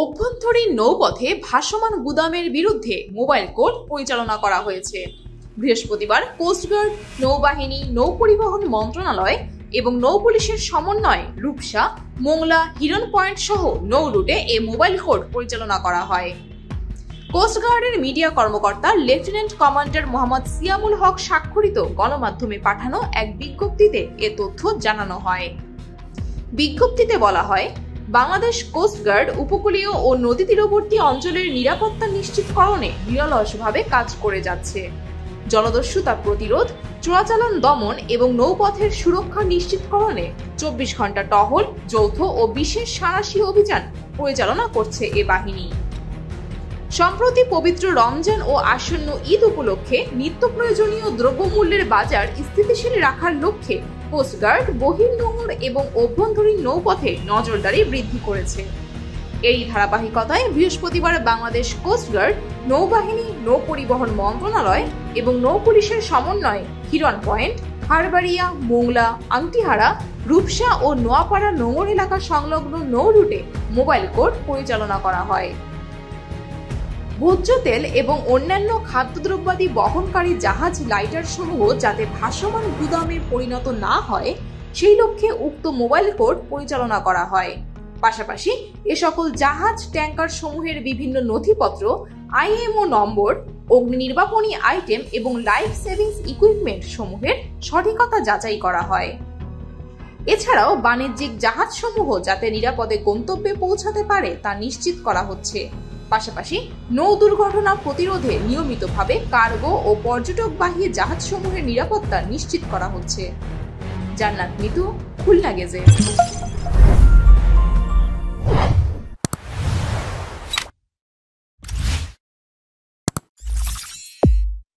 অভ্যন্তরীণ নৌপথে ভাসমান গুদামের বিরুদ্ধে মোবাইল কোর্ট পরিচালনা করা হয়েছে। বৃহস্পতিবার কোস্টগার্ড, নৌবাহিনী, নৌপরিবহন মন্ত্রণালয় এবং নৌপুলিশের সমন্বয়ে রূপসা, মোংলা, হিরন পয়েন্ট সহ নৌ রুটে এ মোবাইল কোর্ট পরিচালনা করা হয়। কোস্টগার্ডের মিডিয়া কর্মকর্তা লেফটেন্যান্ট কমান্ডার মোহাম্মদ সিয়ামুল হক স্বাক্ষরিত গণমাধ্যমে পাঠানো এক বিজ্ঞপ্তিতে এ তথ্য জানানো হয়। বিজ্ঞপ্তিতে বলা হয়, বাংলাদেশ কোস্টগার্ড উপকূলীয় ও নদী তীরবর্তী অঞ্চলের নিরাপত্তা নিশ্চিতকরণে নিরলসভাবে কাজ করে যাচ্ছে। জলদস্যুতা প্রতিরোধ, চোরাচালান দমন এবং নৌপথের সুরক্ষা নিশ্চিতকরণে 24 ঘন্টা টহল, যৌথ ও বিশেষ সাঁড়াশি অভিযান পরিচালনা করছে এ বাহিনী। সম্প্রতি পবিত্র রমজান ও আসন্ন ঈদ উপলক্ষে নিত্য প্রয়োজনীয় দ্রব্যমূল্যের বাজার স্থিতিশীল রাখার লক্ষ্যে কোস্টগার্ড বহির্নোঙর এবং অভ্যন্তরীণ নৌপথে নজরদারি বৃদ্ধি করেছে। এই ধারাবাহিকতায় বৃহস্পতিবার বাংলাদেশ কোস্টগার্ড, নৌবাহিনী, নৌপরিবহন মন্ত্রণালয় এবং নৌপুলিশের সমন্বয়ে হিরন পয়েন্ট, হারবাড়িয়া, মোংলা, আংটিহারা, রূপসা ও নোয়াপাড়া নোঙর এলাকা সংলগ্ন নৌ রুটে মোবাইল কোর্ট পরিচালনা করা হয়। ভোজ্য তেল এবং অন্যান্য খাদ্যদ্রব্যাদি বহনকারী জাহাজ লাইটার সমূহ যাতে ভাসমান গুদামে পরিণত না হয় সেই লক্ষ্যে উক্ত মোবাইল কোর্ট পরিচালনা করা হয়। পাশাপাশি এ সকল জাহাজ, ট্যাঙ্কার সমূহের বিভিন্ন নথিপত্র, আইএমও নম্বর, অগ্নি নির্বাপনী আইটেম এবং লাইফ সেভিংস ইকুইপমেন্ট সমূহের সঠিকতা যাচাই করা হয়। এছাড়াও বাণিজ্যিক জাহাজ সমূহ যাতে নিরাপদে গন্তব্যে পৌঁছাতে পারে তা নিশ্চিত করা হচ্ছে। পাশাপাশি নৌ দুর্ঘটনা প্রতিরোধে নিয়মিতভাবে কার্গো ও পর্যটকবাহী জাহাজসমূহের নিরাপত্তা নিশ্চিত করা হচ্ছে। জান্নাত মিতু, খুলনা গেজেট।